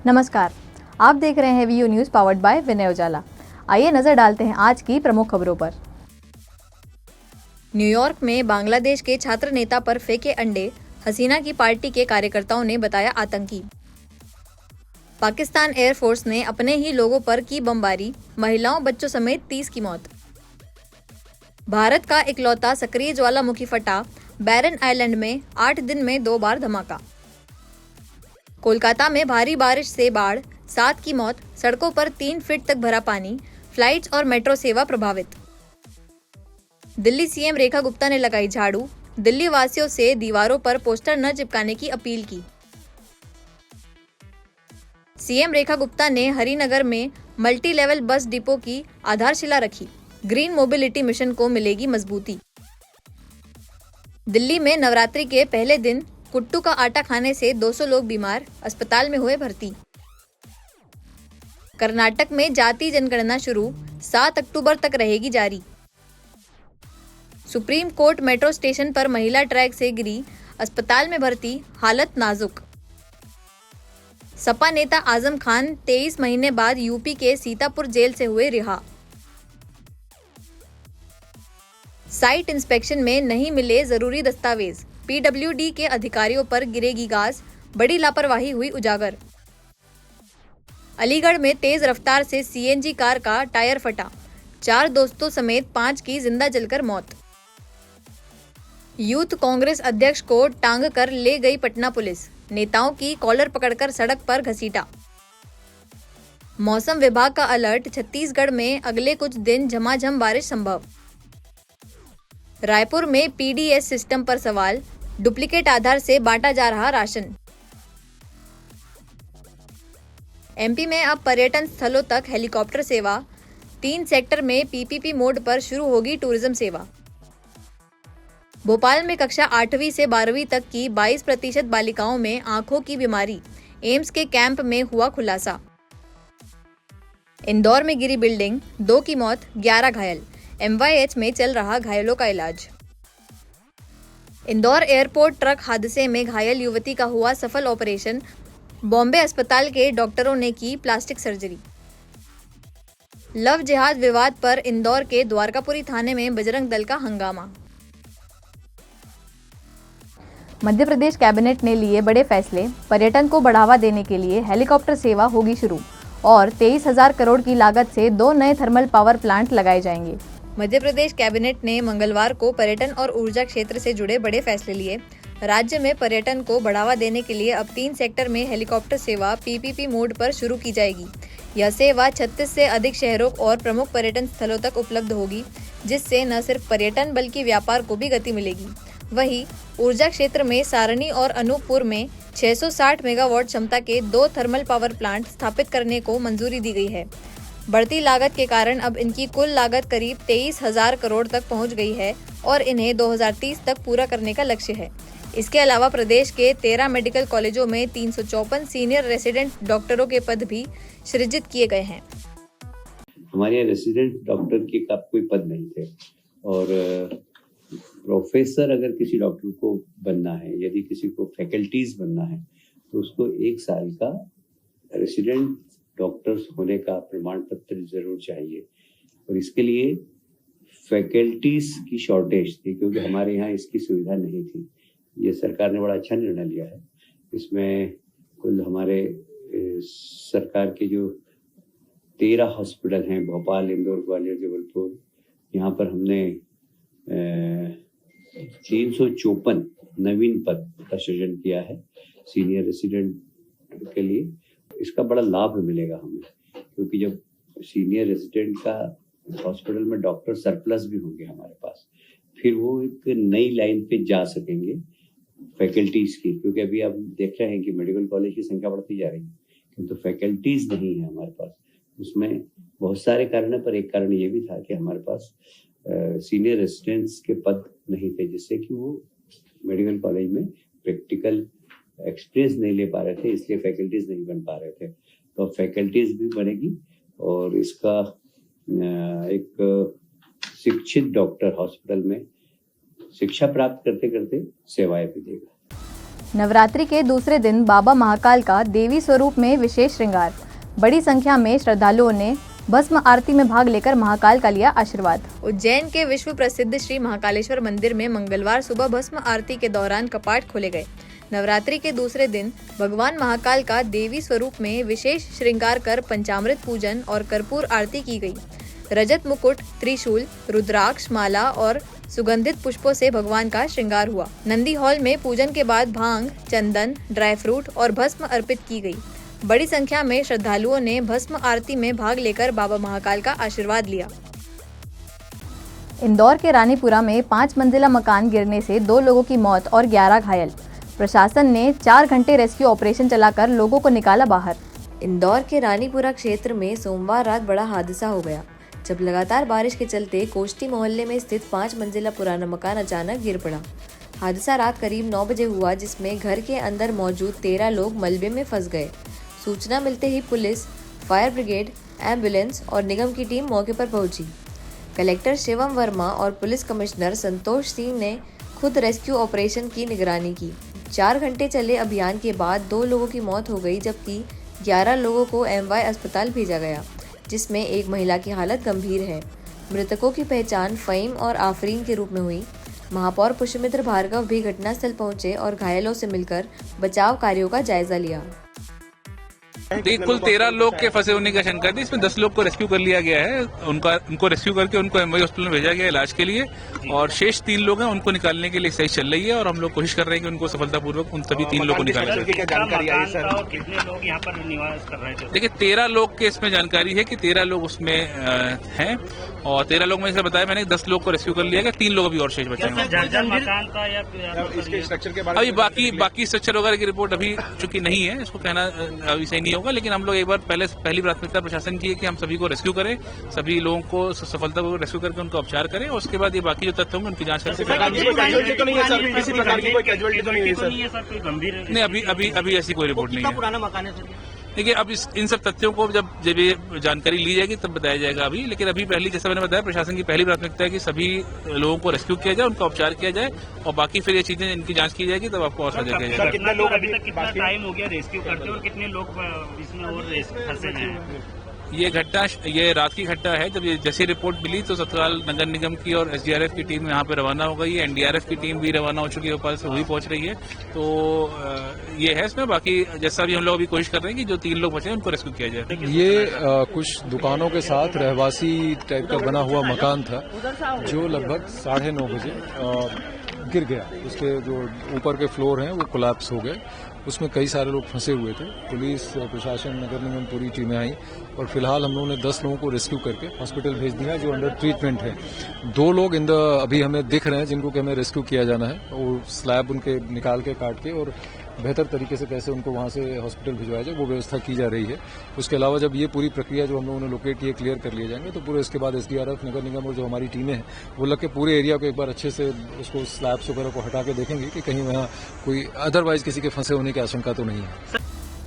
नमस्कार, आप देख रहे हैं वीयू न्यूज पावर्ड बाय विनय उजाला। आइए नजर डालते हैं आज की प्रमुख खबरों पर। न्यूयॉर्क में बांग्लादेश के छात्र नेता पर फेंके अंडे, हसीना की पार्टी के कार्यकर्ताओं ने बताया आतंकी। पाकिस्तान एयरफोर्स ने अपने ही लोगों पर की बमबारी, महिलाओं बच्चों समेत 30 की मौत। भारत का इकलौता सक्रिय ज्वालामुखी फटा, बैरन आइलैंड में 8 दिन में 2 बार धमाका। कोलकाता में भारी बारिश से बाढ़, 7 की मौत, सड़कों पर 3 फीट तक भरा पानी, फ्लाइट्स और मेट्रो सेवा प्रभावित। दिल्ली सीएम रेखा गुप्ता ने लगाई झाड़ू, दिल्ली वासियों से दीवारों पर पोस्टर न चिपकाने की अपील की। सीएम रेखा गुप्ता ने हरिनगर में मल्टी लेवल बस डिपो की आधारशिला रखी, ग्रीन मोबिलिटी मिशन को मिलेगी मजबूती। दिल्ली में नवरात्रि के पहले दिन कुट्टू का आटा खाने से 200 लोग बीमार, अस्पताल में हुए भर्ती। कर्नाटक में जाति जनगणना शुरू, 7 अक्टूबर तक रहेगी जारी। सुप्रीम कोर्ट मेट्रो स्टेशन पर महिला ट्रैक से गिरी, अस्पताल में भर्ती, हालत नाजुक। सपा नेता आजम खान 23 महीने बाद यूपी के सीतापुर जेल से हुए रिहा। साइट इंस्पेक्शन में नहीं मिले जरूरी दस्तावेज, पीडब्ल्यूडी के अधिकारियों पर गिरेगी गाज, बड़ी लापरवाही हुई उजागर। अलीगढ़ में तेज रफ्तार से सीएनजी कार का टायर फटा, 4 दोस्तों समेत 5 की जिंदा जलकर मौत। यूथ कांग्रेस अध्यक्ष को टांग कर ले गई पटना पुलिस, नेताओं की कॉलर पकड़कर सड़क पर घसीटा। मौसम विभाग का अलर्ट, छत्तीसगढ़ में अगले कुछ दिन झमाझम बारिश संभव। रायपुर में पीडीएस सिस्टम पर सवाल, डुप्लीकेट आधार से बांटा जा रहा राशन। एमपी में अब पर्यटन स्थलों तक हेलीकॉप्टर सेवा, 3 सेक्टर में पीपीपी मोड पर शुरू होगी टूरिज्म सेवा। भोपाल में कक्षा 8वीं से 12वीं तक की 22% बालिकाओं में आंखों की बीमारी, एम्स के कैंप में हुआ खुलासा। इंदौर में गिरी बिल्डिंग, 2 की मौत, 11 घायल, एमवाईएच में चल रहा घायलों का इलाज। इंदौर एयरपोर्ट ट्रक हादसे में घायल युवती का हुआ सफल ऑपरेशन, बॉम्बे अस्पताल के डॉक्टरों ने की प्लास्टिक सर्जरी। लव जिहाद विवाद पर इंदौर के द्वारकापुरी थाने में बजरंग दल का हंगामा। मध्य प्रदेश कैबिनेट ने लिए बड़े फैसले, पर्यटन को बढ़ावा देने के लिए हेलीकॉप्टर सेवा होगी शुरू और 23,000 करोड़ की लागत से 2 नए थर्मल पावर प्लांट लगाए जाएंगे। मध्य प्रदेश कैबिनेट ने मंगलवार को पर्यटन और ऊर्जा क्षेत्र से जुड़े बड़े फैसले लिए। राज्य में पर्यटन को बढ़ावा देने के लिए अब 3 सेक्टर में हेलीकॉप्टर सेवा पीपीपी मोड पर शुरू की जाएगी। यह सेवा 36 से अधिक शहरों और प्रमुख पर्यटन स्थलों तक उपलब्ध होगी, जिससे न सिर्फ पर्यटन बल्कि व्यापार को भी गति मिलेगी। वहीं ऊर्जा क्षेत्र में सारणी और अनूपपुर में 660 मेगावाट क्षमता के 2 थर्मल पावर प्लांट स्थापित करने को मंजूरी दी गई है। बढ़ती लागत के कारण अब इनकी कुल लागत करीब 23,000 करोड़ तक पहुंच गई है और इन्हें 2030 तक पूरा करने का लक्ष्य है। इसके अलावा प्रदेश के 13 मेडिकल कॉलेजों में 354 सीनियर रेसिडेंट डॉक्टरों के पद भी सृजित किए गए हैं। हमारे यहाँ रेसिडेंट डॉक्टर के का कोई पद नहीं थे और प्रोफेसर अगर किसी डॉक्टर को बनना है, यदि किसी को फैकल्टीज बनना है तो उसको 1 साल का रेसिडेंट डॉक्टर्स होने का प्रमाण पत्र जरूर चाहिए और इसके लिए फैकल्टीज की शॉर्टेज थी क्योंकि हमारे यहाँ इसकी सुविधा नहीं थी। ये सरकार ने बड़ा अच्छा निर्णय लिया है। इसमें कुल हमारे सरकार के जो 13 हॉस्पिटल हैं, भोपाल, इंदौर, ग्वालियर, जबलपुर, यहाँ पर हमने 354 नवीन पद का सृजन किया है सीनियर रेसिडेंट के लिए। इसका बड़ा लाभ मिलेगा हमें क्योंकि जब सीनियर रेसिडेंट का हॉस्पिटल में डॉक्टर सरप्लस भी होंगे हमारे पास, फिर वो एक नई लाइन पे जा सकेंगे फैकल्टीज की, क्योंकि अभी आप देख रहे हैं कि मेडिकल कॉलेज की संख्या बढ़ती जा रही है किंतु फैकल्टीज नहीं है हमारे पास। उसमें बहुत सारे कारण है पर एक कारण ये भी था कि हमारे पास सीनियर रेसिडेंट्स के पद नहीं थे, जिससे कि वो मेडिकल कॉलेज में प्रैक्टिकल एक्सपीरियंस नहीं ले पा रहे थे, इसलिए फैकल्टीज नहीं बन पा रहे थे। तो फैकल्टीज भी बनेगी और इसका एक शिक्षित डॉक्टर हॉस्पिटल में शिक्षा प्राप्त करते करते सेवाएं भी देगा। नवरात्रि के दूसरे दिन बाबा महाकाल का देवी स्वरूप में विशेष श्रृंगार। बड़ी संख्या में श्रद्धालुओं ने भस्म आरती में भाग लेकर महाकाल का लिया आशीर्वाद। उज्जैन के विश्व प्रसिद्ध श्री महाकालेश्वर मंदिर में मंगलवार सुबह भस्म आरती के दौरान कपाट खोले गए। नवरात्रि के दूसरे दिन भगवान महाकाल का देवी स्वरूप में विशेष श्रृंगार कर पंचामृत पूजन और कर्पूर आरती की गई। रजत मुकुट, त्रिशूल, रुद्राक्ष माला और सुगंधित पुष्पों से भगवान का श्रृंगार हुआ। नंदी हॉल में पूजन के बाद भांग, चंदन, ड्राई फ्रूट और भस्म अर्पित की गई। बड़ी संख्या में श्रद्धालुओं ने भस्म आरती में भाग लेकर बाबा महाकाल का आशीर्वाद लिया। इंदौर के रानीपुरा में 5 मंजिला मकान गिरने से 2 लोगों की मौत और 11 घायल। प्रशासन ने 4 घंटे रेस्क्यू ऑपरेशन चलाकर लोगों को निकाला बाहर। इंदौर के रानीपुरा क्षेत्र में सोमवार रात बड़ा हादसा हो गया, जब लगातार बारिश के चलते कोष्टी मोहल्ले में स्थित 5 मंजिला पुराना मकान अचानक गिर पड़ा। हादसा रात करीब 9 बजे हुआ, जिसमें घर के अंदर मौजूद 13 लोग मलबे में फंस गए। सूचना मिलते ही पुलिस, फायर ब्रिगेड, एम्बुलेंस और निगम की टीम मौके पर पहुंची। कलेक्टर शिवम वर्मा और पुलिस कमिश्नर संतोष सिंह ने खुद रेस्क्यू ऑपरेशन की निगरानी की। 4 घंटे चले अभियान के बाद 2 लोगों की मौत हो गई, जबकि 11 लोगों को MY अस्पताल भेजा गया, जिसमें एक महिला की हालत गंभीर है। मृतकों की पहचान फ़हीम और आफरीन के रूप में हुई। महापौर पुष्यमित्र भार्गव भी घटनास्थल पहुंचे और घायलों से मिलकर बचाव कार्यों का जायजा लिया। कुल 13 लोग के फंसे होने की आशंका थी। इसमें 10 लोग को रेस्क्यू कर लिया गया है। उनको रेस्क्यू करके उनको MY हॉस्पिटल में भेजा गया है इलाज के लिए, और शेष 3 लोग हैं, उनको निकालने के लिए एक्सरसाइज चल रही है और हम लोग कोशिश कर रहे हैं कि उनको सफलतापूर्वक उन सभी 3 लोगों को निकाला जाए। कितने लोग यहाँ पर निवास कर रहे थे? देखिए, 13 लोग के इसमें जानकारी है कि 13 लोग उसमें हैं, और 13 लोग में जैसे बताया मैंने 10 लोग को रेस्क्यू कर लिया गया, 3 लोग अभी और शेष बचे हैं। मकान का या स्ट्रक्चर के बारे में अभी बाकी स्ट्रक्चर वगैरह की रिपोर्ट अभी चूंकि नहीं है, इसको कहना अभी सही नहीं होगा, लेकिन हम लोग एक बार पहली प्राथमिकता प्रशासन की है कि हम सभी को रेस्क्यू करें, सभी लोगों को सफलतापूर्वक रेस्क्यू करके उनका उपचार करें, और उसके बाद ये बाकी जो तथ्य होंगे उनकी जांच करके नहीं, अभी ऐसी कोई रिपोर्ट नहीं है। पुराना मकान है। देखिए, अब इन सब तथ्यों को जब ये जानकारी ली जाएगी तब बताया जाएगा अभी, लेकिन अभी पहली, जैसा मैंने बताया, प्रशासन की पहली प्राथमिकता है कि सभी लोगों को रेस्क्यू किया जाए, उनका उपचार किया जाए, और बाकी फिर ये चीजें इनकी जांच की जाएगी, तब आपको और साझा किया जाएगा। कितना लोग अभी तक, कितना टाइम हो गया रेस्क्यू करते और कितने लोग इसमें और फंसे हैं? ये रात की घटना है। जब ये जैसी रिपोर्ट मिली तो तत्काल नगर निगम की और SDRF की टीम यहाँ पे रवाना हो गई है। NDRF की टीम भी रवाना हो चुकी है, भोपाल से वही पहुंच रही है। तो ये है इसमें। बाकी जैसा भी हम लोग अभी कोशिश कर रहे हैं कि जो 3 लोग बचे हैं उनको रेस्क्यू किया जाए। ये कुछ दुकानों के साथ रहवासी टाइप का बना हुआ मकान था, जो लगभग 9:30 बजे गिर गया। उसके जो ऊपर के फ्लोर हैं वो कोलैप्स हो गए। उसमें कई सारे लोग फंसे हुए थे। पुलिस, प्रशासन, नगर निगम पूरी टीमें आई, और फिलहाल हम लोगों ने 10 लोगों को रेस्क्यू करके हॉस्पिटल भेज दिया, जो अंडर ट्रीटमेंट है। 2 लोग अभी हमें दिख रहे हैं जिनको कि हमें रेस्क्यू किया जाना है, और स्लैब उनके निकाल के काट के और बेहतर तरीके से कैसे उनको वहां से हॉस्पिटल भिजवाया जाए वो व्यवस्था की जा रही है। उसके अलावा जब ये पूरी प्रक्रिया जो हम लोगों ने लोकेट की क्लियर कर लिए जाएंगे, तो पूरे इसके बाद SDRF, नगर निगम और जो हमारी टीमें हैं वो लग के पूरे एरिया को एक बार अच्छे से उसको स्लैब्स वगैरह को हटा के देखेंगे कि कहीं वहाँ कोई अदरवाइज किसी के फंसे होने की आशंका तो नहीं है।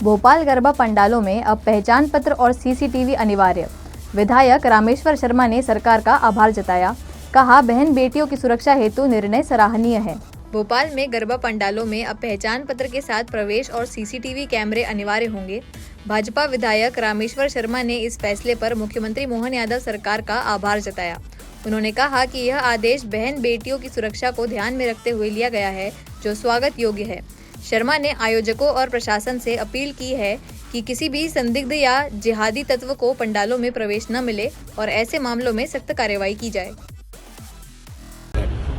भोपाल गरबा पंडालों में अब पहचान पत्र और CCTV अनिवार्य। विधायक रामेश्वर शर्मा ने सरकार का आभार जताया। कहा, बहन बेटियों की सुरक्षा हेतु निर्णय सराहनीय है। भोपाल में गरबा पंडालों में अब पहचान पत्र के साथ प्रवेश और CCTV कैमरे अनिवार्य होंगे। भाजपा विधायक रामेश्वर शर्मा ने इस फैसले पर मुख्यमंत्री मोहन यादव सरकार का आभार जताया। उन्होंने कहा कि यह आदेश बहन बेटियों की सुरक्षा को ध्यान में रखते हुए लिया गया है, जो स्वागत योग्य है। शर्मा ने आयोजकों और प्रशासन से अपील की है कि किसी भी संदिग्ध या जिहादी तत्व को पंडालों में प्रवेश न मिले और ऐसे मामलों में सख्त कार्रवाई की जाए।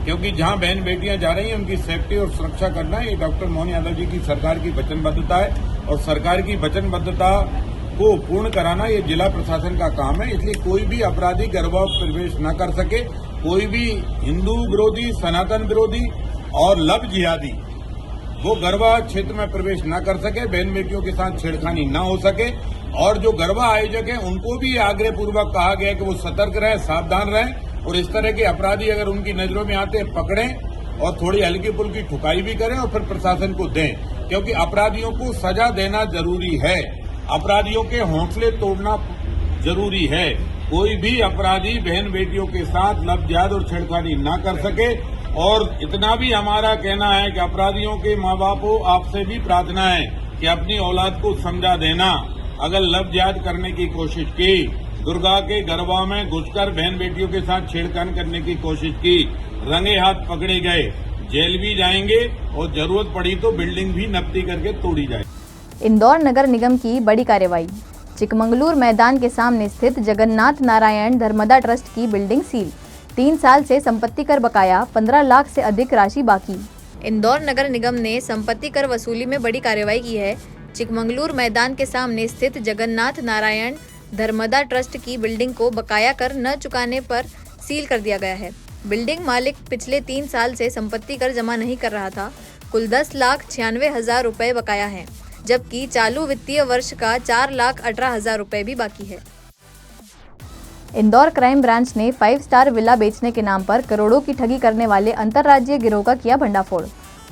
क्योंकि जहां बहन बेटियां जा रही हैं उनकी सेफ्टी और सुरक्षा करना ये डॉक्टर मोहन यादव जी की सरकार की वचनबद्धता है, और सरकार की वचनबद्धता को पूर्ण कराना ये जिला प्रशासन का काम है। इसलिए कोई भी अपराधी गरबा प्रवेश न कर सके, कोई भी हिंदू विरोधी, सनातन विरोधी और लब जिहादी वो गरबा क्षेत्र में प्रवेश न कर सके, बहन बेटियों के साथ छेड़खानी न हो सके। और जो गरबा आयोजक हैं उनको भी आग्रह पूर्वक कहा गया है कि वो सतर्क रहें, सावधान रहें, और इस तरह के अपराधी अगर उनकी नजरों में आते हैं पकड़ें और थोड़ी हल्की फुल्की ठुकाई भी करें और फिर प्रशासन को दें, क्योंकि अपराधियों को सजा देना जरूरी है, अपराधियों के हौसले तोड़ना जरूरी है। कोई भी अपराधी बहन बेटियों के साथ लब जिहाद और छेड़खानी न कर सके, और इतना भी हमारा कहना है कि अपराधियों के माँ बापों आपसे भी प्रार्थना है कि अपनी औलाद को समझा देना। अगर लब जिहाद करने की कोशिश की, दुर्गा के गरबा में घुसकर बहन बेटियों के साथ छेड़खानी करने की कोशिश की, रंगे हाथ पकड़े गए, जेल भी जाएंगे और जरूरत पड़ी तो बिल्डिंग भी नपटी करके तोड़ी जाए। इंदौर नगर निगम की बड़ी कार्रवाई। चिकमंगलूर मैदान के सामने स्थित जगन्नाथ नारायण धर्मदा ट्रस्ट की बिल्डिंग सील। 3 साल से संपत्ति कर बकाया, 15 लाख से अधिक राशि बाकी। इंदौर नगर निगम ने संपत्ति कर वसूली में बड़ी कार्रवाई की है। चिकमंगलूर मैदान के सामने स्थित जगन्नाथ नारायण धर्मदा ट्रस्ट की बिल्डिंग को बकाया कर न चुकाने पर सील कर दिया गया है। बिल्डिंग मालिक पिछले 3 साल से संपत्ति कर जमा नहीं कर रहा था। कुल 10,96,000 रुपए बकाया है, जबकि चालू वित्तीय वर्ष का 4,18,000 रुपए भी बाकी है। इंदौर क्राइम ब्रांच ने 5 स्टार विला बेचने के नाम पर करोड़ों की ठगी करने वाले अंतर्राज्यीय गिरोह का किया भंडाफोड़।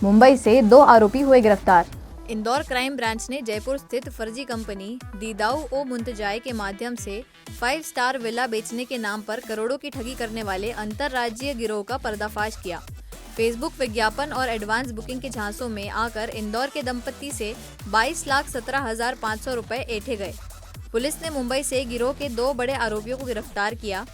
मुंबई से 2 आरोपी हुए गिरफ्तार। इंदौर क्राइम ब्रांच ने जयपुर स्थित फर्जी कंपनी दीदाऊ ओ मुंतजाय के माध्यम से 5 स्टार विला बेचने के नाम पर करोड़ों की ठगी करने वाले अंतर्राज्यीय गिरोह का पर्दाफाश किया। फेसबुक विज्ञापन और एडवांस बुकिंग के झांसों में आकर इंदौर के दंपति से 22,17,500 रुपए ऐंठे गए। पुलिस ने मुंबई से गिरोह के 2 बड़े आरोपियों को गिरफ्तार किया।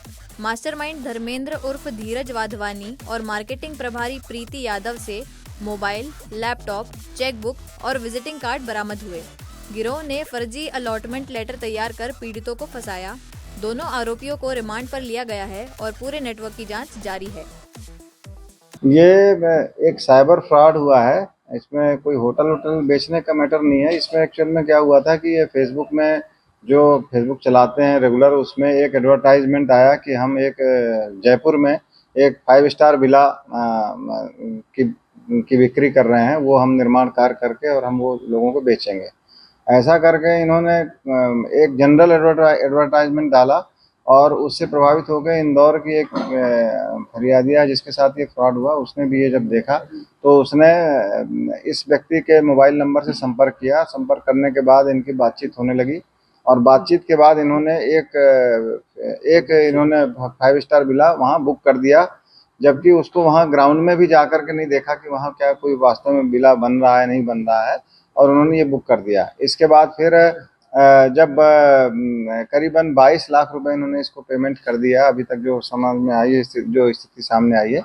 मास्टरमाइंड धर्मेंद्र उर्फ धीरज वाधवानी और मार्केटिंग प्रभारी प्रीति यादव से मोबाइल, लैपटॉप, चेकबुक और विजिटिंग कार्ड बरामद हुए। गिरोह ने फर्जी अलॉटमेंट लेटर तैयार कर पीड़ितों को फंसाया। दोनों आरोपियों को रिमांड पर लिया गया है और पूरे नेटवर्क की जांच जारी है। ये एक साइबर फ्रॉड हुआ है। इसमें कोई होटल बेचने का मैटर नहीं है। इसमें एक्चुअल में क्या हुआ था कि ये फेसबुक में जो फेसबुक चलाते हैं रेगुलर, उसमें एक एडवर्टाइजमेंट आया कि हम एक जयपुर में एक 5 स्टार विला की बिक्री कर रहे हैं, वो हम निर्माण कार्य करके और हम वो लोगों को बेचेंगे। ऐसा करके इन्होंने एक जनरल एडवर्टाइजमेंट डाला और उससे प्रभावित होकर इंदौर की एक फरियादिया जिसके साथ ये फ्रॉड हुआ, उसने भी ये जब देखा तो उसने इस व्यक्ति के मोबाइल नंबर से संपर्क किया। संपर्क करने के बाद इनकी बातचीत होने लगी और बातचीत के बाद इन्होंने एक 5 स्टार विला वहाँ बुक कर दिया, जबकि उसको वहाँ ग्राउंड में भी जा कर के नहीं देखा कि वहाँ क्या कोई वास्तव में विला बन रहा है नहीं बन रहा है, और उन्होंने ये बुक कर दिया। इसके बाद फिर जब करीबन 22 लाख रुपए इन्होंने इसको पेमेंट कर दिया, अभी तक जो समझ में आई है, जो स्थिति सामने आई है।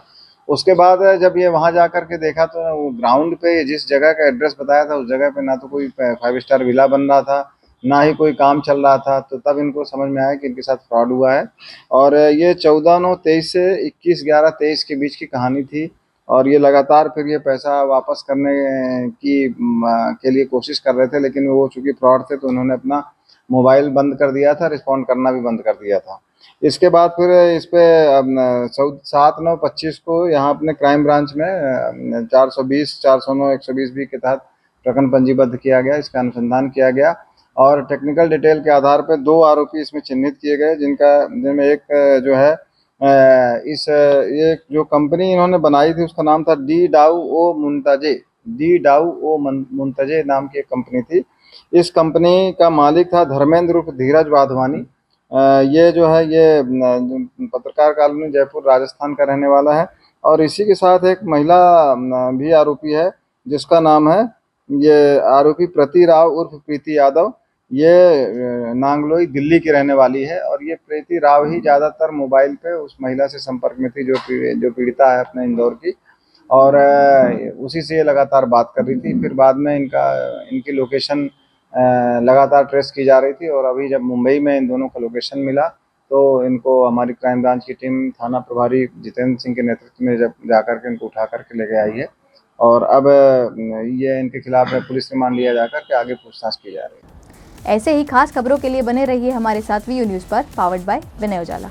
उसके बाद जब ये वहाँ जा कर के देखा तो वो ग्राउंड पे जिस जगह का एड्रेस बताया था उस जगह पे ना तो कोई 5 स्टार विला बन रहा था, ना ही कोई काम चल रहा था। तो तब इनको समझ में आया कि इनके साथ फ्रॉड हुआ है। और ये 14/9/23 से 21/11/23 के बीच की कहानी थी और ये लगातार फिर ये पैसा वापस करने के लिए कोशिश कर रहे थे, लेकिन वो चूँकि फ्रॉड थे तो उन्होंने अपना मोबाइल बंद कर दिया था, रिस्पॉन्ड करना भी बंद कर दिया था। इसके बाद फिर इस पे 7/9/25 को यहाँ अपने क्राइम ब्रांच में 420, 409, 120B के तहत प्रकरण पंजीबद्ध किया गया। इसका अनुसंधान किया गया और टेक्निकल डिटेल के आधार पर 2 आरोपी इसमें चिन्हित किए गए, जिनमें एक जो है ये जो कंपनी इन्होंने बनाई थी उसका नाम था दीदाऊ ओ मुंतजे नाम की एक कंपनी थी। इस कंपनी का मालिक था धर्मेंद्र उर्फ धीरज वाधवानी। ये जो है ये पत्रकार कॉलोनी जयपुर राजस्थान का रहने वाला है और इसी के साथ एक महिला भी आरोपी है जिसका नाम है ये आरोपी प्रति राव उर्फ प्रीति यादव। ये नांगलोई दिल्ली की रहने वाली है और ये प्रीति राव ही ज़्यादातर मोबाइल पे उस महिला से संपर्क में थी जो पीड़िता है अपने इंदौर की, और उसी से ये लगातार बात कर रही थी। फिर बाद में इनकी लोकेशन लगातार ट्रेस की जा रही थी और अभी जब मुंबई में इन दोनों का लोकेशन मिला तो इनको हमारी क्राइम ब्रांच की टीम थाना प्रभारी जितेंद्र सिंह के नेतृत्व में जब जाकर के इनको उठा करके लेके आई है और अब ये इनके खिलाफ पुलिस रिमांड लिया जाकर के आगे पूछताछ की जा रही है। ऐसे ही खास खबरों के लिए बने रहिए हमारे साथ वीयू न्यूज़ पर, पावर्ड बाय विनय उजाला।